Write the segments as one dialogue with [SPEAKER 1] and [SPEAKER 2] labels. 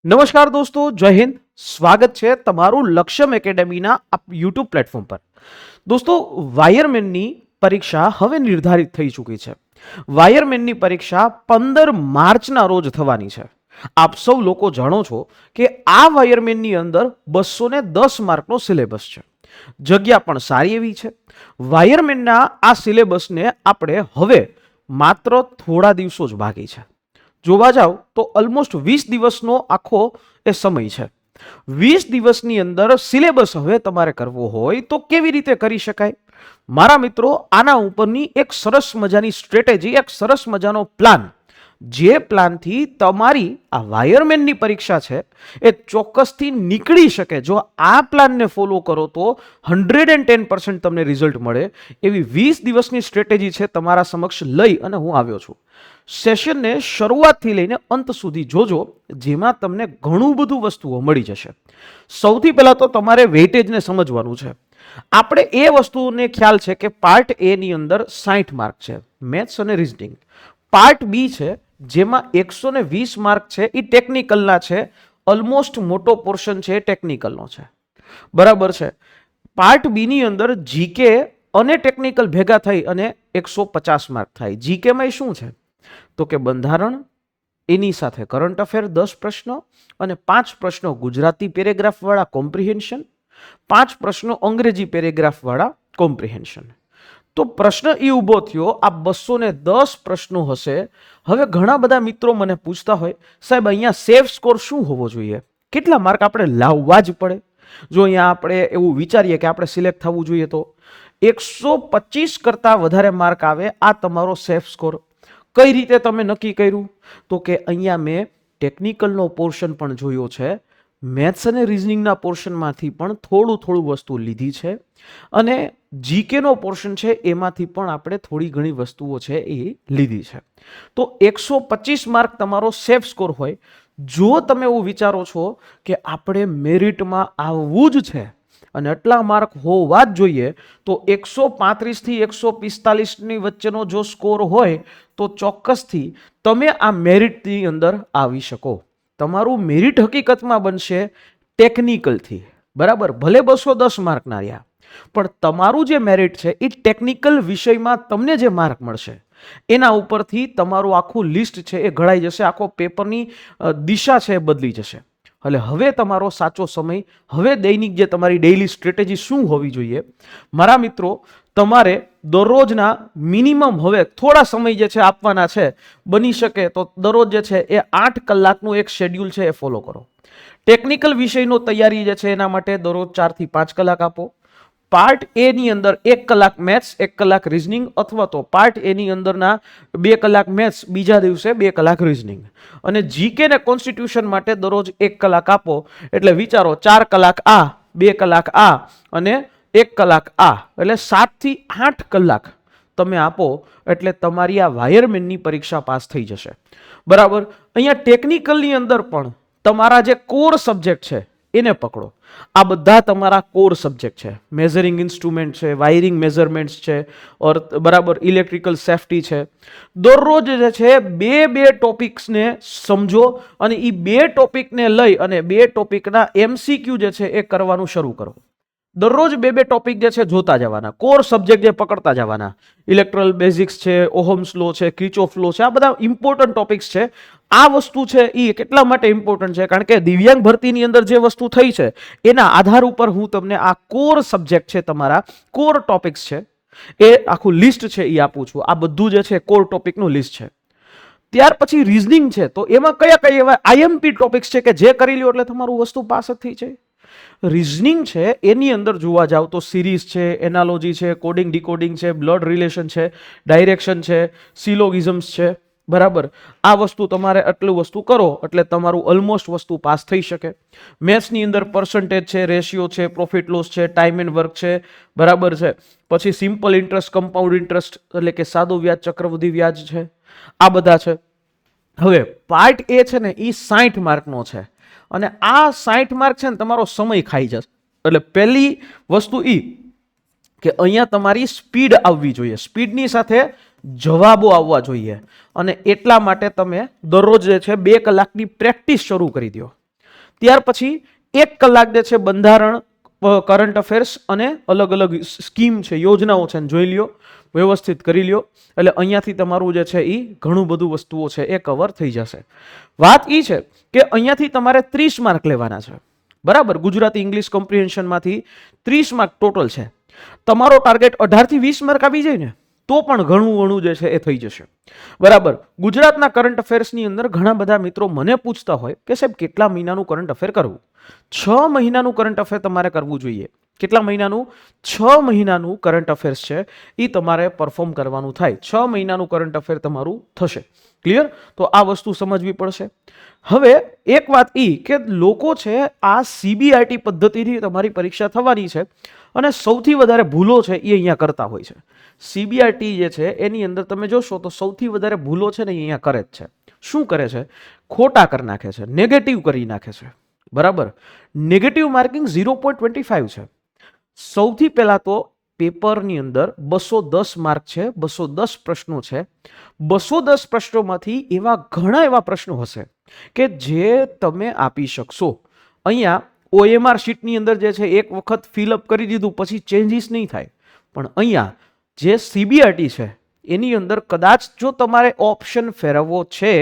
[SPEAKER 1] નમસ્કાર દોસ્તો, જય હિન્દ. સ્વાગત છે તમારું લક્ષ્યમ એકેડેમીના યુટ્યુબ પ્લેટફોર્મ પર. દોસ્તો, વાયરમેનની પરીક્ષા હવે નિર્ધારિત થઈ ચૂકી છે. વાયરમેનની પરીક્ષા 15 માર્ચના રોજ થવાની છે. આપ સૌ લોકો જાણો છો કે આ વાયરમેનની અંદર 210 માર્કનો સિલેબસ છે. જગ્યા પણ સારી એવી છે. વાયરમેનના આ સિલેબસને આપણે હવે માત્ર થોડા દિવસો જ બાકી છે. જોવા જાવ તો ઓલમોસ્ટ 20 દિવસનો આખો એ સમય છે. 20 દિવસની અંદર સિલેબસ હવે તમારે કરવો હોય તો કેવી રીતે કરી શકાય? મારા મિત્રો, આના ઉપરની એક સરસ મજાની સ્ટ્રેટેજી, એક સરસ મજાનો પ્લાન, જે પ્લાનથી તમારી આ વાયરમેનની પરીક્ષા છે એ ચોક્કસથી નીકળી શકે. જો આ પ્લાનને ફોલો કરો તો 110% તમને રિઝલ્ટ મળે એવી 20 દિવસની સ્ટ્રેટેજી છે તમારા સમક્ષ લઈ અને હું આવ્યો છું. સેશનને શરૂઆતથી લઈને અંત સુધી જોજો, જેમાં તમને ઘણું બધું વસ્તુઓ મળી જશે. સૌથી પહેલા તો તમારે વેઇટેજને સમજવાનું છે. આપણે એ વસ્તુને ખ્યાલ છે કે પાર્ટ એ ની અંદર 60 માર્ક છે, મેથ્સ અને રીઝનિંગ. પાર્ટ બી છે જેમાં 120 માર્ક છે, એ ટેકનિકલના છે. ઓલમોસ્ટ મોટો પોર્શન છે ટેકનિકલનો છે, બરાબર છે. પાર્ટ બી ની અંદર જીકે અને ટેકનિકલ ભેગા થઈ અને 150 માર્ક થાય. જીકેમાં શું છે તો કે બંધારણ, એની સાથે કરંટ અફેર 10 પ્રશ્નો અને 5 પ્રશ્નો ગુજરાતી પેરેગ્રાફ વાળા કોમ્પ્રિહેન્શન, 5 પ્રશ્નો અંગ્રેજી પેરેગ્રાફ વાળા કોમ્પ્રિહેન્શન. તો પ્રશ્ન એ ઊભો થયો, આ 210 પ્રશ્નો હશે. હવે ઘણા બધા મિત્રો મને પૂછતા હોય, સાહેબ અહીંયા સેફ સ્કોર શું હોવો જોઈએ? કેટલા માર્ક આપણે લાવવા જ પડે? જો અહીંયા આપણે એવું વિચારીએ કે આપણે સિલેક્ટ થવું જોઈએ તો 125 કરતાં વધારે માર્ક આવે, આ તમારો સેફ સ્કોર. કઈ રીતે તમે નક્કી કર્યું? તો કે અહીંયા મેં ટેકનિકલનો પોર્શન પણ જોયો છે, મેથ્સ અને રીઝનિંગના પોર્શનમાંથી પણ થોડું વસ્તુ લીધી છે, અને જીકેનો પોર્શન છે એમાંથી પણ આપણે થોડી ઘણી વસ્તુઓ છે એ લીધી છે. તો 125 માર્ક તમારો સેફ સ્કોર હોય. જો તમે એવું વિચારો છો કે આપણે મેરિટમાં આવવું જ છે અને આટલા માર્ક હોવા જ જોઈએ, તો 135 થી 145 ની વચ્ચેનો જો સ્કોર હોય તો ચોક્કસથી તમે આ મેરિટની અંદર આવી શકો. તમારું મેરિટ હકીકતમાં બનશે ટેકનિકલથી, બરાબર. ભલે 210 માર્કના રહ્યા, પણ તમારું જે મેરિટ છે એ ટેકનિકલ વિષયમાં તમને જે માર્ક મળશે એના ઉપરથી તમારું આખું લિસ્ટ છે એ ઘડાઈ જશે, આખો પેપરની દિશા છે એ બદલી જશે. એટલે હવે તમારો સાચો સમય, હવે દૈનિક જે તમારી ડેઇલી સ્ટ્રેટેજી શું હોવી જોઈએ? મારા મિત્રો, તમારે દરરોજના મિનિમમ હવે થોડા સમય જે છે આપવાના છે. બની શકે તો દરરોજ જે છે એ 8 કલાકનું એક શેડ્યુલ છે એ ફોલો કરો. ટેકનિકલ વિષયનો તૈયારી જે છે એના માટે દરરોજ 4 થી 5 કલાક આપો. પાર્ટ એ ની અંદર 1 કલાક મેથ્સ, 1 કલાક રીઝનિંગ, અથવા તો પાર્ટ એ ની અંદરના 2 કલાક મેથ્સ, બીજા દિવસે 2 કલાક રીઝનિંગ. અને જીકે ને કોન્સ્ટિટ્યુશન માટે દરરોજ 1 કલાક આપો. એટલે વિચારો, 4 કલાક આ, 2 કલાક આ અને 1 કલાક આ, એટલે 7 થી 8 કલાક તમે આપો એટલે તમારી આ વાયરમેનની પરીક્ષા પાસ થઈ જશે, બરાબર. અહીંયા ટેકનિકલની અંદર પણ તમારા જે કોર સબ્જેક્ટ છે એને પકડો. આ બધા તમારા કોર સબ્જેક્ટ છે. મેઝરિંગ ઇન્સ્ટ્રુમેન્ટ છે, વાયરિંગ મેઝરમેન્ટ્સ છે, ઓર બરાબર ઇલેક્ટ્રિકલ સેફટી છે. દરરોજ જે છે બે ટોપિક્સને સમજો અને એ 2 ટોપિકને લઈ અને 2 ટોપિકના MCQ જે છે એ કરવાનું શરૂ કરો. દરરોજ 2 ટોપિક જે છે જોતા જવાના, કોર સબ્જેક્ટ જે પકડતા જવાના. ઇલેક્ટ્રલ બેઝિક્સ છે, ઓહમ્સ લો છે, કિર્ચોફ લો છે, આ બધા ઇમ્પોર્ટન્ટ ટોપિક્સ છે. આ વસ્તુ છે એ કેટલા માટે ઇમ્પોર્ટન્ટ છે? કારણ કે દિવ્યાંગ ભરતીની અંદર જે વસ્તુ થઈ છે એના આધાર ઉપર હું તમને આ કોર સબ્જેક્ટ છે, તમારા કોર ટોપિક્સ છે, એ આખું લિસ્ટ છે એ આપું છું. આ બધું જે છે કોર ટોપિકનું લિસ્ટ છે. ત્યાર પછી રીઝનિંગ છે, તો એમાં કયા એવા IMP ટોપિક્સ છે કે જે કરી લ્યો એટલે તમારું વસ્તુ પાસ જ થઈ જાય. રીઝનિંગ છે એની અંદર જોવા જાવ તો સિરીઝ છે, એનાલોજી છે, કોડિંગ ડીકોડિંગ છે, બ્લડ રિલેશન છે, ડાયરેક્શન છે, સિલોગિઝમ્સ છે, બરાબર. આ વસ્તુ તમારે આટલું વસ્તુ કરો એટલે તમારું ઓલમોસ્ટ વસ્તુ પાસ થઈ શકે. મેથ્સની અંદર પર્સન્ટેજ છે, રેશિયો છે, પ્રોફિટ લોસ છે, ટાઈમ એન્ડ વર્ક છે, બરાબર છે. પછી સિમ્પલ ઇન્ટરેસ્ટ, કમ્પાઉન્ડ ઇન્ટરેસ્ટ એટલે કે સાદું વ્યાજ, ચક્રવૃદ્ધિ વ્યાજ છે, આ બધા છે. હવે પાર્ટ એ છે ને એ 60 માર્કનો છે, અને આ 60 માર્ક છે ને તમારો સમય ખાઈ જશે. એટલે પહેલી વસ્તુ એ કે અહીંયા તમારી સ્પીડ આવવી જોઈએ, સ્પીડની સાથે જવાબો આવવા જોઈએ. અને એટલા માટે તમે દરરોજ જે છે 2 કલાકની પ્રેક્ટિસ શરૂ કરી દો. ત્યાર પછી 1 કલાક જે છે બંધારણ, કરંટ અફેર્સ અને અલગ અલગ સ્કીમ છે, યોજનાઓ છે, જોઈ લ્યો, વ્યવસ્થિત કરી લ્યો. એટલે અહીંયાથી તમારું જે છે એ ઘણું બધું વસ્તુઓ છે એ કવર થઈ જશે. વાત એ છે કે અહીંયાથી તમારે 30 માર્ક લેવાના છે, બરાબર. ગુજરાતી ઇંગ્લિશ કોમ્પ્રિહેન્શનમાંથી 30 માર્ક ટોટલ છે. તમારો ટાર્ગેટ 18 થી 20 માર્ક આવી જાય ને તો પણ ઘણું જે છે એ થઈ જશે, બરાબર. ગુજરાતના કરંટ અફેર્સની અંદર ઘણા બધા મિત્રો મને પૂછતા હોય કે સાહેબ કેટલા મહિનાનું કરંટ અફેર કરવું? 6 મહિનાનું કરંટ અફેર તમારે કરવું જોઈએ. કેટલા મહિનાનું? 6 મહિનાનું કરંટ અફેર્સ છે એ તમારે પરફોર્મ કરવાનું થાય. 6 મહિનાનું કરંટ અફેર તમારું થશે. ક્લિયર? તો આ વસ્તુ સમજવી પડશે. હવે એક વાત એ કે લોકો છે આ CBRT પદ્ધતિથી તમારી પરીક્ષા થવાની છે અને સૌથી વધારે ભૂલો છે એ અહીંયા કરતા હોય છે. CBRT જે છે એની અંદર તમે જોશો તો સૌથી વધારે ભૂલો છે ને એ અહીંયા કરે જ છે. શું કરે છે? ખોટા કરી નાખે છે, નેગેટિવ કરી નાખે છે, બરાબર. નેગેટિવ માર્કિંગ 0.25 છે. સૌથી પહેલા તો પેપરની અંદર 210 માર્ક છે, 210 પ્રશ્નો છે. 210 પ્રશ્નોમાંથી એવા ઘણા એવા પ્રશ્નો હશે કે જે તમે આપી શકશો. અહીંયા OMR શીટની અંદર જે છે એક વખત ફિલઅપ કરી દીધું પછી ચેન્જીસ નહીં થાય, પણ અહીંયા જે CBRT છે એની અંદર કદાચ જો તમારે ઓપ્શન ફેરવવો છે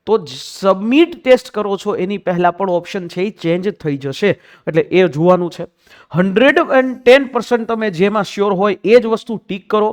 [SPEAKER 1] તો સબમિટ ટેસ્ટ કરો છો એની પહેલા પણ ઓપ્શન છે એ ચેન્જ થઈ જશે. એટલે એ જોવાનું છે. 110% તમે જેમાં શ્યોર હોય એ જ વસ્તુ ટીક કરો.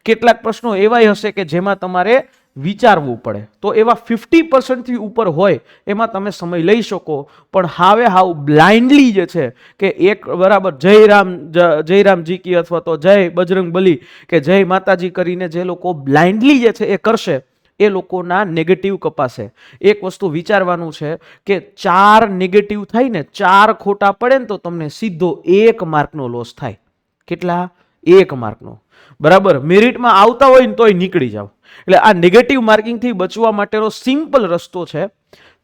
[SPEAKER 1] કેટલાક પ્રશ્નો એવાય હશે કે જેમાં તમારે વિચારવું પડે, તો એવા 50% થી ઉપર હોય એમાં તમે સમય લઈ શકો. પણ હાવ બ્લાઇન્ડલી જે છે કે એક બરાબર જય રામજી કી અથવા તો જય બજરંગ બલી કે જય માતાજી કરીને જે લોકો બ્લાઇન્ડલી જે છે એ કરશે એ લોકોના નેગેટિવ કપાશે. એક વસ્તુ વિચારવાનું છે કે 4 નેગેટિવ થાય ને 4 ખોટા પડે ને તો તમને સીધો 1 માર્કનો લોસ થાય. કેટલા? 1 માર્કનો, બરાબર. મેરિટમાં આવતા હોય ને તોય નીકળી જાવ. એટલે આ નેગેટિવ માર્કિંગથી બચવા માટેનો સિમ્પલ રસ્તો છે.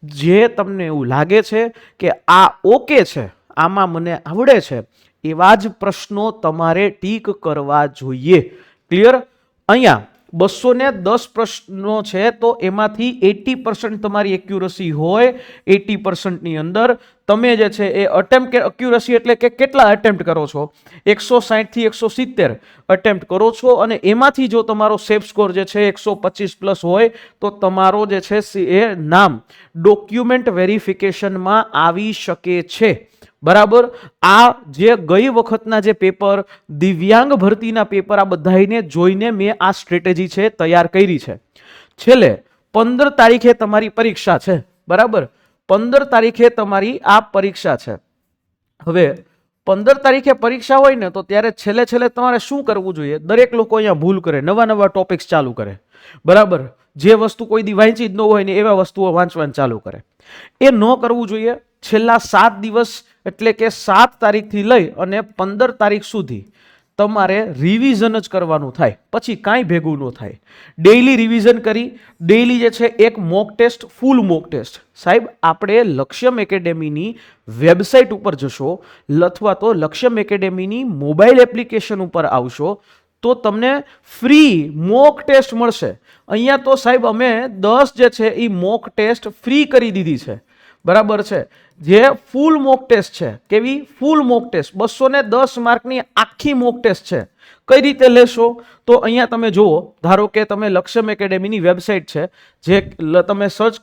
[SPEAKER 1] જે તમને એવું લાગે છે કે આ ઓકે છે, આમાં મને આવડે છે, એવા જ પ્રશ્નો તમારે ટીક કરવા જોઈએ. ક્લિયર? અહીંયા 210 પ્રશ્નો છે તો એમાંથી 80% તમારી એક્યુરસી હોય. 80% ની અંદર તમે જે છે એ અટેમ્પ્ટ એક્યુરસી એટલે કે કેટલા અટેમ્પ્ટ કરો છો, 160 થી 170 અટેમ્પ્ટ કરો છો અને એમાંથી જો તમારો સેફ સ્કોર જે છે 125 પ્લસ હોય તો તમારો જે છે એ નામ ડોક્યુમેન્ટ વેરિફિકેશનમાં આવી શકે છે, બરાબર. આ જે ગઈ વખતના જે પેપર, દિવ્યાંગ ભરતીના પેપર, આ બધાને જોઈને મેં આ સ્ટ્રેટેજી છે તૈયાર કરી છે. છેલ્લે 15 તારીખે તમારી પરીક્ષા છે, બરાબર. 15 તારીખે તમારી આ પરીક્ષા છે. હવે 15 તારીખે પરીક્ષા હોય ને તો ત્યારે છેલ્લે તમારે શું કરવું જોઈએ? દરેક લોકો અહીંયા ભૂલ કરે, નવા ટોપિક્સ ચાલુ કરે, બરાબર. જે વસ્તુ કોઈ દી વાંચી જ ન હોય ને એવા વસ્તુઓ વાંચવાનું ચાલુ કરે. એ ન કરવું જોઈએ. છેલ્લા 7 દિવસ એટલે કે 7 તારીખથી લઈ અને 15 તારીખ સુધી તમારે રિવિઝન જ કરવાનું થાય, પછી કાંઈ ભેગું ન થાય. ડેઇલી રિવિઝન કરી, ડેઇલી જે છે એક mock test, full mock test. સાહેબ આપણે લક્ષ્યમ એકેડેમીની વેબસાઇટ ઉપર જશો અથવા તો લક્ષ્યમ એકેડેમીની મોબાઈલ એપ્લિકેશન ઉપર આવશો તો તમને ફ્રી મોક ટેસ્ટ મળશે. અહીંયા તો સાહેબ અમે 10 જે છે એ મોક ટેસ્ટ ફ્રી કરી દીધી છે, બરાબર છે. જે ફૂલ મોક ટેસ્ટ છે, કેવી? ફૂલ મોક ટેસ્ટ 210 માર્કની આખી મોક ટેસ્ટ છે. કઈ રીતે લેશો? તો અહીંયા તમે જુઓ, ધારો કે તમે લક્ષ્યમ એકેડેમીની વેબસાઇટ છે, જે તમે સર્ચ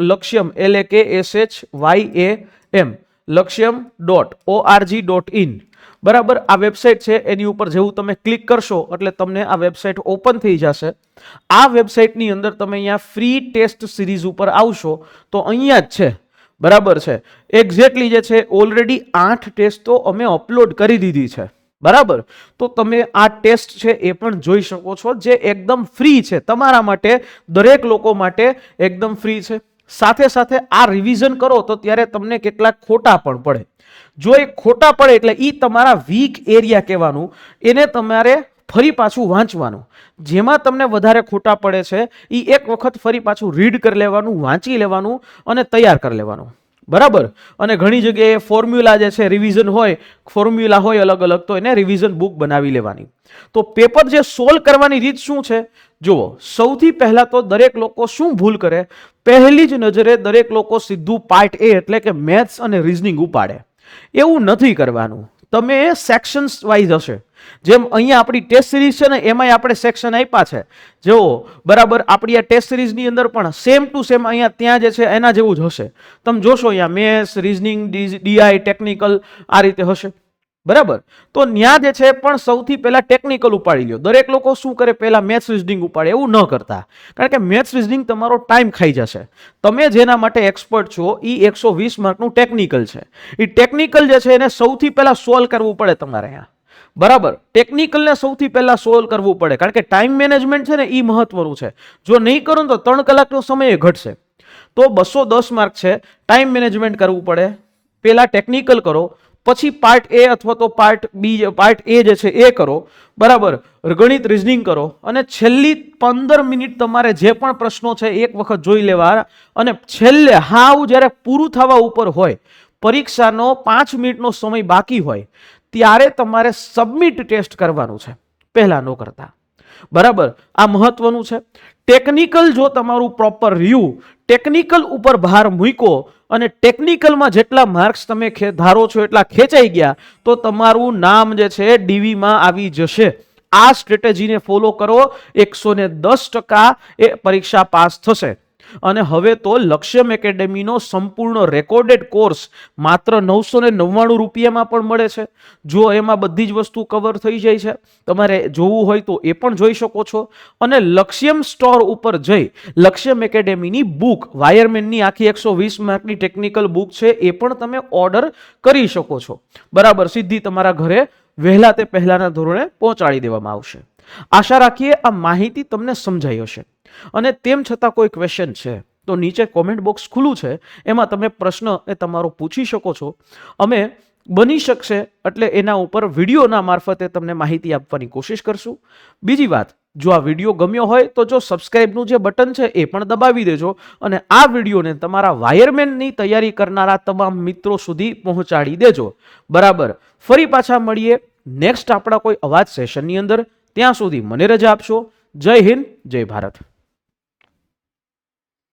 [SPEAKER 1] લક્ષ્યમ LAKSHYAM લક્ષ્યમ.org.in, બરાબર. આ વેબસાઇટ છે, એની ઉપર જેવું તમે ક્લિક કરશો એટલે તમને આ વેબસાઇટ ઓપન થઈ જશે. આ વેબસાઇટની અંદર તમે અહીંયા ફ્રી ટેસ્ટ સિરીઝ ઉપર આવશો તો અહીંયા જ છે, બરાબર છે. એક્ઝેક્ટલી જે છે ઓલરેડી 8 ટેસ્ટ તો અમે અપલોડ કરી દીધી છે, બરાબર. તો તમે આ ટેસ્ટ છે એ પણ જોઈ શકો છો, જે એકદમ ફ્રી છે તમારા માટે, દરેક લોકો માટે એકદમ ફ્રી છે. સાથે સાથે આ રિવિઝન કરો તો ત્યારે તમને કેટલાક ખોટા પણ પડે. જો એ ખોટા પડે એટલે એ તમારા વીક એરિયા કહેવાનું, એને તમારે ફરી પાછું વાંચવાનું. જેમાં તમને વધારે ખોટા પડે છે એ એક વખત ફરી પાછું રીડ કરી લેવાનું, વાંચી લેવાનું અને તૈયાર કરી લેવાનું, બરાબર. અને ઘણી જગ્યાએ ફોર્મ્યુલા જે છે રિવિઝન હોય, ફોર્મ્યુલા હોય અલગ અલગ, તો એને રિવિઝન બુક બનાવી લેવાની. તો પેપર જે સોલ્વ કરવાની રીત શું છે જુઓ. સૌથી પહેલા તો દરેક લોકો શું ભૂલ કરે? પહેલી જ નજરે દરેક લોકો સીધું પાર્ટ એ એટલે કે મેથ્સ અને રીઝનિંગ ઉપાડે. એવું નથી કરવાનું. તમે સેક્શન્સ વાઇઝ હશે. જેમ અહીંયા આપણી ટેસ્ટ સિરીઝ છે ને, એમાંય આપણે સેક્શન આપ્યા છે. જો બરાબર આપણી આ ટેસ્ટ સિરીઝની અંદર પણ સેમ ટુ સેમ અહીંયા ત્યાં જે છે એના જેવું જ હશે. તમે જોશો અહીંયા મેથ્સ, રીઝનિંગ, ડીઆઈ, ટેકનિકલ આ રીતે હશે. બરાબર, તો ન્યા જે છે પણ સૌથી પહેલા ટેકનિકલ ઉપાડી લ્યો. દરેક લોકો શું કરે, પહેલા મેથ્સ રીઝનિંગ ઉપાડે. એવું ન કરતા, કારણ કે મેથ્સ રીઝનિંગ તમારો ટાઈમ ખાઈ જશે. તમે જેના માટે એક્સપર્ટ છો એ 120 માર્કનું ટેકનિકલ છે. એ ટેકનિકલ જે છે એને સૌથી પહેલા સોલ્વ કરવું પડે તમારે અહીંયા. બરાબર, ટેકનિકલને સૌથી પહેલા સોલ્વ કરવું પડે, કારણ કે ટાઈમ મેનેજમેન્ટ છે ને એ મહત્વનું છે. જો નહીં કરો ને તો 3 કલાકનો સમય ઘટશે. તો 210 માર્ક છે, ટાઈમ મેનેજમેન્ટ કરવું પડે. પહેલા ટેકનિકલ કરો, પછી પાર્ટ એ અથવા તો પાર્ટ બી, પાર્ટ એ જે છે એ કરો. બરાબર, ગણિત રીઝનિંગ કરો, અને છેલ્લી 15 મિનિટ તમારે જે પણ પ્રશ્નો છે એક વખત જોઈ લેવા. અને છેલ્લે હાવ જ્યારે પૂરું થવા ઉપર હોય, પરીક્ષાનો 5 મિનિટનો સમય બાકી હોય, ત્યારે તમારે સબમિટ ટેસ્ટ કરવાનું છે, પહેલા ન કરતા. બરાબર, આ મહત્વનું છે. ટેકનિકલ જો તમારું પ્રોપર રહ્યું, ટેકનિકલ ઉપર ભાર મૂકો અને ટેકનિકલમાં જેટલા માર્ક્સ તમે ધારો છો એટલા ખેંચાઈ ગયા, તો તમારું નામ જે છે ડીવીમાં આવી જશે. આ સ્ટ્રેટેજીને ફોલો કરો, 110% એ પરીક્ષા પાસ થશે. અને હવે તો લક્ષ્યમ એકેડેમીનો સંપૂર્ણ રેકોર્ડેડ કોર્સ માત્ર 999 રૂપિયામાં પણ મળે છે. જો એમાં બધી જ વસ્તુ કવર થઈ જાય છે, તમારે જોવું હોય તો એ પણ જોઈ શકો છો. અને લક્ષ્યમ સ્ટોર ઉપર જઈ લક્ષ્યમ એકેડેમીની બુક, વાયરમેનની આખી 120 માર્કની ટેકનિકલ બુક છે, એ પણ તમે ઓર્ડર કરી શકો છો. બરાબર, સીધી તમારા ઘરે વહેલા તે પહેલાના ધોરણે પહોંચાડી દેવામાં આવશે. આશા રાખીએ આ માહિતી તમને સમજાઈ હશે. અને તેમ છતાં કોઈ ક્વેશ્ચન છે તો નીચે કોમેન્ટ બોક્સ ખુલ્લું છે, એમાં તમે પ્રશ્ન એ તમારો પૂછી શકો છો. અમે બની શકશે એટલે એના ઉપર વિડીયોના મારફતે તમને માહિતી આપવાની કોશિશ કરશું. બીજી વાત, જો આ વિડીયો ગમ્યો હોય તો જો સબસ્ક્રાઇબનું જે બટન છે એ પણ દબાવી દેજો, અને આ વિડીયોને તમારા વાયરમેનની તૈયારી કરનારા તમામ મિત્રો સુધી પહોંચાડી દેજો. બરાબર, ફરી પાછા મળીએ નેક્સ્ટ આપણા કોઈ અવાજ સેશનની અંદર. ત્યાં સુધી મને રજા આપશો. જય હિન્દ, જય ભારત.